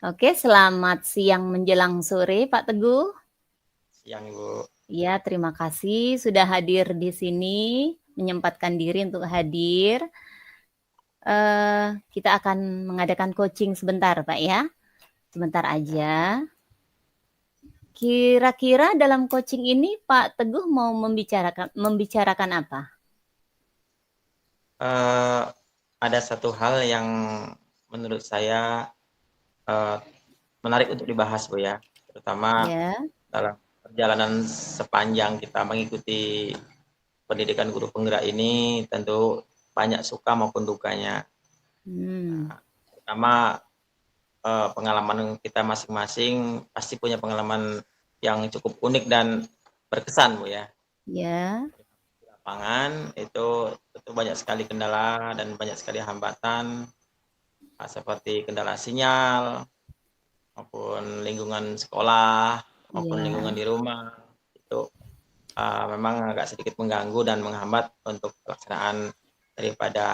Oke, selamat siang menjelang sore, Pak Teguh. Siang Ibu. Ya, terima kasih sudah hadir di sini, menyempatkan diri untuk hadir. Kita akan mengadakan coaching sebentar, Pak ya. Sebentar aja. Kira-kira dalam coaching ini Pak Teguh mau membicarakan apa? Ada satu hal yang menurut saya menarik untuk dibahas Bu ya, terutama Ya. dalam perjalanan sepanjang kita mengikuti pendidikan guru penggerak ini, tentu banyak suka maupun dukanya. Pertama, pengalaman kita masing-masing pasti punya pengalaman yang cukup unik dan berkesan Bu ya. Ya. Di lapangan itu tentu banyak sekali kendala dan banyak sekali hambatan, seperti kendala sinyal maupun lingkungan sekolah maupun Ya. lingkungan di rumah. Itu memang agak sedikit mengganggu dan menghambat untuk pelaksanaan daripada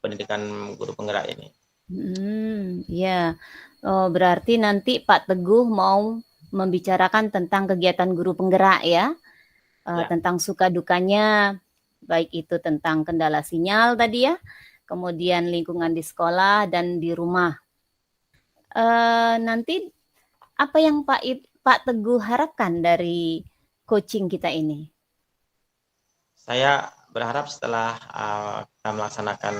pendidikan guru penggerak ini. Ya. Oh, berarti nanti Pak Teguh mau membicarakan tentang kegiatan guru penggerak ya, Ya, tentang suka dukanya, baik itu tentang kendala sinyal tadi ya, kemudian lingkungan di sekolah dan di rumah. Nanti apa yang Pak Teguh harapkan dari coaching kita ini? saya berharap setelah kita melaksanakan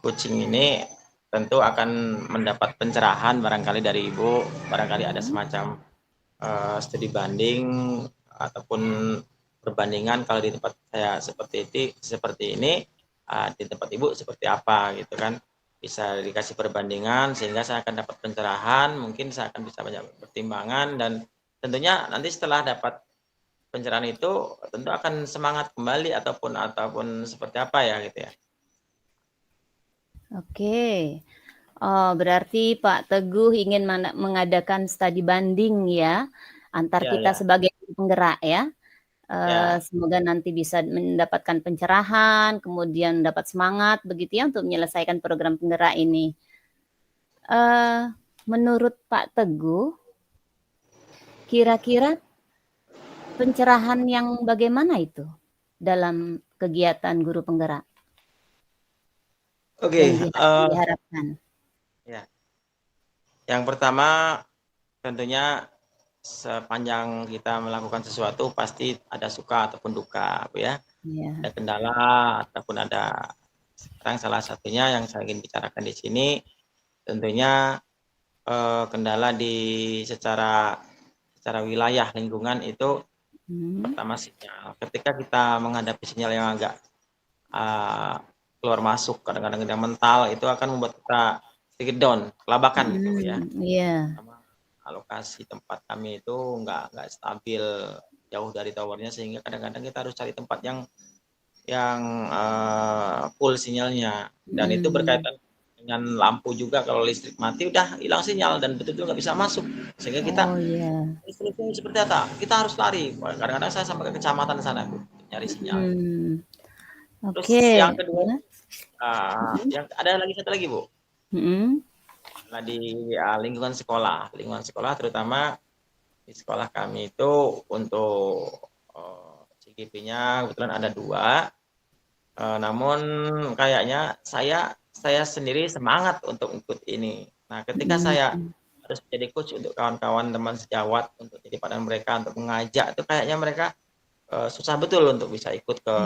coaching ini tentu akan mendapat pencerahan barangkali dari Ibu, barangkali ada semacam studi banding ataupun perbandingan kalau di tempat saya seperti ini, di tempat Ibu seperti apa gitu kan. Bisa dikasih perbandingan sehingga saya akan dapat pencerahan, mungkin saya akan bisa banyak pertimbangan dan tentunya nanti setelah dapat pencerahan itu tentu akan semangat kembali ataupun seperti apa ya gitu ya. Oke. Oh, berarti Pak Teguh ingin mengadakan studi banding ya, antar Ya, kita ya. sebagai penggerak ya. Ya, Semoga nanti bisa mendapatkan pencerahan, kemudian dapat semangat begitu ya untuk menyelesaikan program penggerak ini. Menurut Pak Teguh, kira-kira pencerahan yang bagaimana itu dalam kegiatan guru penggerak yang oke. diharapkan? Ya. Yang pertama tentunya sepanjang kita melakukan sesuatu pasti ada suka ataupun duka, Bu ya. Ya. Ada kendala ataupun ada. Sekarang salah satunya yang saya ingin bicarakan di sini tentunya kendala secara wilayah lingkungan itu pertama sinyal. Ketika kita menghadapi sinyal yang agak keluar masuk, kadang-kadang yang mental itu akan membuat kita sedikit down, kelabakan gitu ya. Iya. Sama alokasi tempat kami itu nggak stabil, jauh dari towernya sehingga kadang-kadang kita harus cari tempat yang full sinyalnya dan itu berkaitan dengan lampu juga. Kalau listrik mati udah hilang sinyal dan betul-betul nggak bisa masuk sehingga kita Oh iya. solusinya seperti apa, kita harus lari. Kadang-kadang saya sampai ke kecamatan sana Bu, nyari sinyal. Terus Oke. yang kedua, Ya. yang ada lagi satu lagi Bu. Mm-mm. Nah, di lingkungan sekolah terutama di sekolah kami itu untuk CGP-nya kebetulan ada 2, namun kayaknya saya sendiri semangat untuk ikut ini. Nah, ketika saya harus jadi coach untuk kawan-kawan teman sejawat untuk jadi partner mereka untuk mengajak itu kayaknya mereka susah betul untuk bisa ikut ke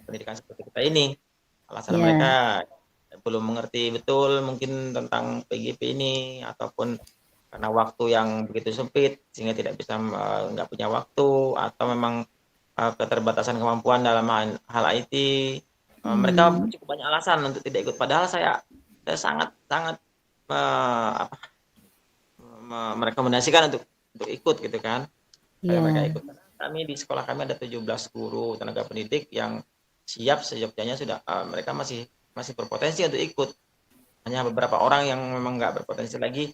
pendidikan seperti kita ini. Alasan Ya. mereka belum mengerti betul mungkin tentang PGP ini ataupun karena waktu yang begitu sempit sehingga tidak bisa nggak punya waktu atau memang keterbatasan kemampuan dalam hal IT. Mereka cukup banyak alasan untuk tidak ikut. Padahal saya sangat sangat merekomendasikan untuk ikut gitu kan. Agar mereka Ya. ikut. Kami di sekolah kami ada 17 guru tenaga pendidik yang siap sejobjanya sudah mereka masih berpotensi untuk ikut. Hanya beberapa orang yang memang nggak berpotensi lagi.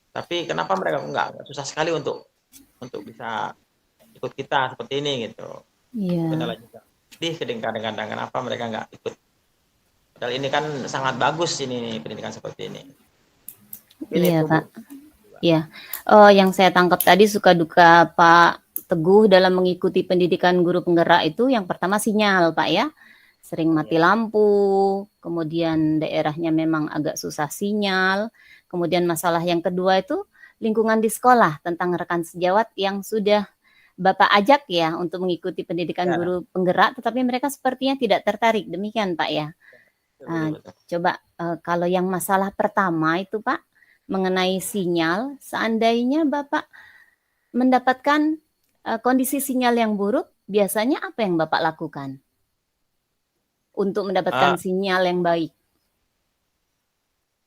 Tapi kenapa mereka nggak susah sekali untuk bisa ikut kita seperti ini gitu. Itu Iya. kendala juga. Sedih kadang-kadang kenapa mereka nggak ikut. Padahal ini kan sangat bagus ini pendidikan seperti ini. Mungkin Iya, itu Bu. Kak. Iya. Yang saya tangkap tadi suka duka Pak Teguh dalam mengikuti pendidikan guru penggerak itu yang pertama sinyal, Pak ya. Sering mati Ya, lampu, kemudian daerahnya memang agak susah sinyal. Kemudian masalah yang kedua itu lingkungan di sekolah tentang rekan sejawat yang sudah Bapak ajak ya untuk mengikuti pendidikan ya, guru penggerak, tetapi mereka sepertinya tidak tertarik. Demikian, Pak ya. betul, betul, betul. Coba kalau yang masalah pertama itu Pak, mengenai sinyal, seandainya Bapak mendapatkan kondisi sinyal yang buruk, biasanya apa yang Bapak lakukan untuk mendapatkan Ah, sinyal yang baik?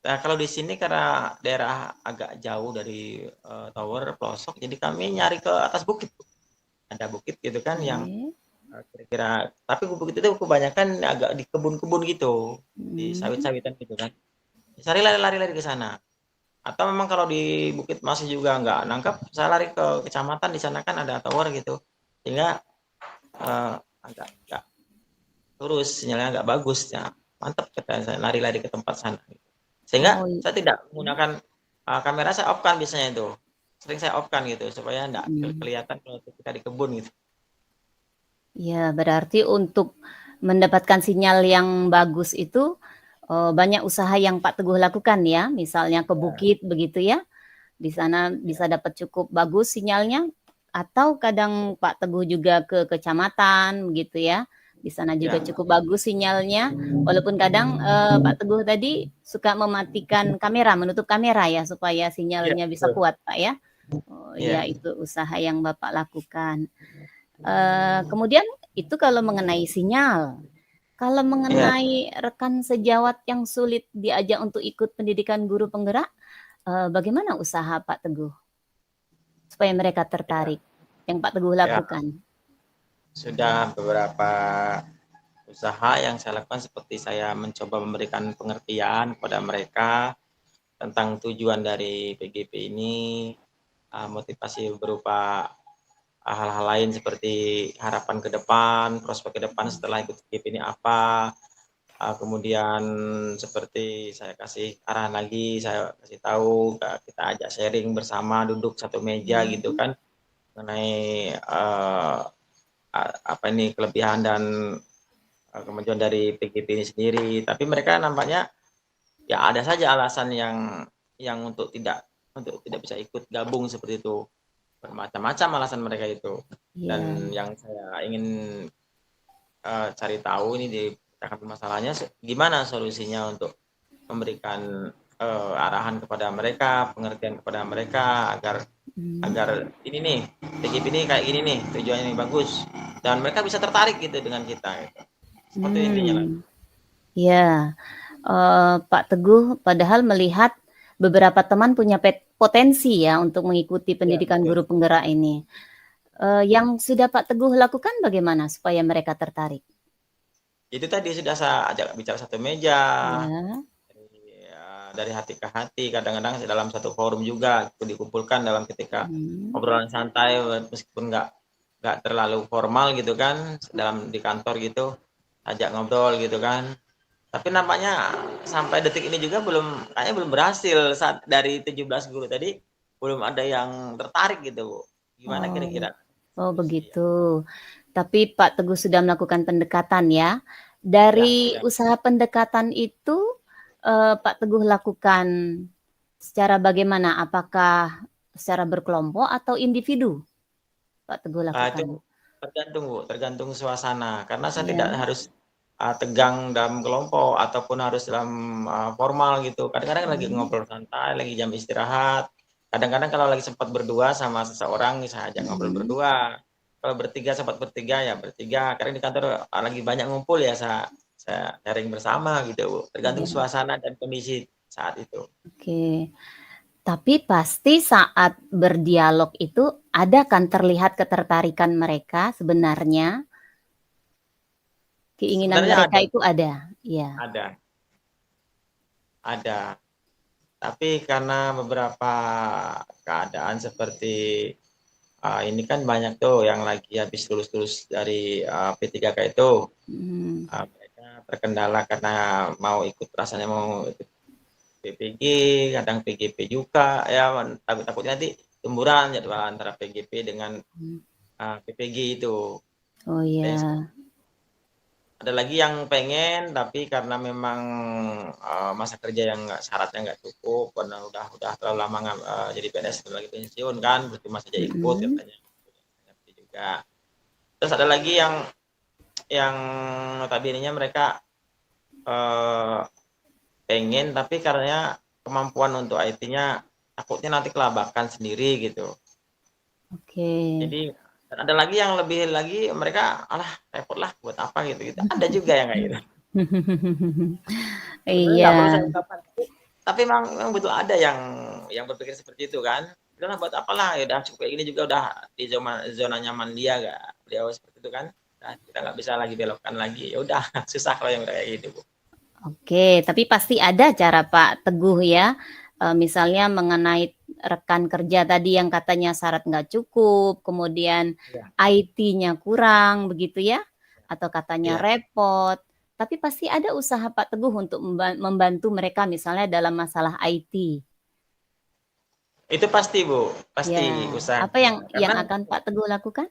Nah, kalau di sini karena daerah agak jauh dari tower pelosok, jadi kami nyari ke atas bukit. Ada bukit gitu kan yang Oke. kira-kira, tapi bukit itu kebanyakan agak di kebun-kebun gitu, di Hmm. sawit-sawitan gitu kan. Saya lari-lari ke sana. Atau memang kalau di bukit masih juga nggak nangkep, saya lari ke kecamatan, di sana kan ada tower gitu. Sehingga eh, agak lurus, sinyalnya agak bagus ya. Mantap kata saya lari-lari ke tempat sana. Sehingga Oh, saya tidak menggunakan kamera, saya off kan biasanya itu. Sering saya off kan gitu supaya enggak hmm. kelihatan kalau kita di kebun gitu. Ya, berarti untuk mendapatkan sinyal yang bagus itu banyak usaha yang Pak Teguh lakukan ya, misalnya ke Ya, bukit begitu ya. Di sana ya, bisa dapat cukup bagus sinyalnya, atau kadang Pak Teguh juga ke kecamatan gitu ya. Di sana juga ya, cukup bagus sinyalnya, walaupun kadang Pak Teguh tadi suka mematikan kamera, menutup kamera ya supaya ya, sinyalnya bisa betul. kuat, Pak ya. Oh, ya Ya, itu usaha yang Bapak lakukan. Kemudian itu kalau mengenai sinyal. Kalau ya. mengenai rekan sejawat yang sulit diajak untuk ikut pendidikan guru penggerak, bagaimana usaha Pak Teguh supaya mereka Ya, tertarik, yang Pak Teguh ya, lakukan? sudah beberapa usaha yang saya lakukan seperti saya mencoba memberikan pengertian kepada mereka tentang tujuan dari PGP ini, motivasi berupa hal-hal lain seperti harapan ke depan, prospek ke depan setelah ikut PGP ini apa, kemudian seperti saya kasih arahan lagi, saya kasih tahu, kita ajak sharing bersama, duduk satu meja gitu Mhm. kan, mengenai apa ini kelebihan dan kemajuan dari PGP ini sendiri. Tapi mereka nampaknya ya ada saja alasan yang untuk tidak bisa ikut gabung seperti itu. Bermacam-macam alasan mereka itu. Iya. Dan yang saya ingin cari tahu ini di akar masalahnya gimana solusinya untuk memberikan arahan kepada mereka, pengertian kepada mereka agar Mhm. agar ini nih PGP ini kayak gini nih tujuannya ini bagus dan mereka bisa tertarik gitu dengan kita gitu. Seperti intinya lah. Mmm, iya, Pak Teguh padahal melihat beberapa teman punya potensi ya untuk mengikuti Iya, pendidikan betul. guru penggerak ini. Yang sudah Pak Teguh lakukan bagaimana supaya mereka tertarik? Itu tadi sudah saya ajak bicara satu meja, Ya. dari hati ke hati, kadang-kadang dalam satu forum juga itu dikumpulkan dalam ketika Mhm. obrolan santai meskipun nggak terlalu formal gitu kan dalam di kantor gitu ajak ngobrol gitu kan tapi nampaknya sampai detik ini juga kayaknya belum berhasil saat dari 17 guru tadi belum ada yang tertarik gitu Bu. Gimana Oh. kira-kira Oh solusi ya? begitu. Tapi Pak Teguh sudah melakukan pendekatan ya. Ya, Dari sudah. usaha pendekatan itu, Pak Teguh lakukan secara bagaimana? Apakah secara berkelompok atau individu Pak Teguh Itu lakukan? tergantung Bu, tergantung suasana. Karena saya tidak Ya. harus tegang dalam kelompok ataupun harus dalam formal gitu. Kadang-kadang lagi Mhm. ngobrol santai, lagi jam istirahat. Kadang-kadang kalau lagi sempat berdua sama seseorang, saya ajak ngobrol Mhm. berdua. Kalau bertiga sempat bertiga ya bertiga. Karena di kantor lagi banyak ngumpul ya saya sharing bersama gitu Bu. Tergantung Iya, suasana dan kondisi saat itu. oke. Tapi pasti saat berdialog itu ada kan terlihat ketertarikan mereka sebenarnya, keinginan Sebenarnya mereka ada, itu ada? Iya. ada, ada. Tapi karena beberapa keadaan seperti ini kan banyak tuh yang lagi habis lulus-lulus dari P3K itu Mhm. mereka terkendala karena mau ikut rasanya mau ikut PPG, kadang PGP juga ya, takutnya nanti tumburan jadwal antara PGP dengan PPG itu. Oh Dan ya. ada lagi yang pengen tapi karena memang masa kerja yang syaratnya nggak cukup karena udah terlalu lama jadi PNS lagi pensiun kan, berarti saja ikut Mm-mm. katanya juga. Terus ada lagi yang notabene mereka pengen tapi karena kemampuan untuk IT-nya takutnya nanti kelabakan sendiri gitu. Oke. Jadi ada lagi yang lebih lagi mereka alah repot lah buat apa gitu. Ada juga yang kayak gitu. Sebenarnya nggak perlu Iya. saya ungkapkan, tapi memang betul ada yang berpikir seperti itu kan. Udahlah buat apalah, ya udah cukup kayak gini juga udah di zona nyaman dia gak, beliau seperti itu kan. Nah, kita nggak bisa lagi belokkan lagi. Ya udah susah kalau yang kayak gitu, Bu. Oke, tapi pasti ada cara Pak Teguh ya, misalnya mengenai rekan kerja tadi yang katanya syarat nggak cukup, kemudian Iya. IT-nya kurang begitu ya, atau katanya Iya. repot, tapi pasti ada usaha Pak Teguh untuk membantu mereka misalnya dalam masalah IT. Itu pasti, Bu, pasti Ya, apa usahanya. yang Karena akan Pak Teguh lakukan?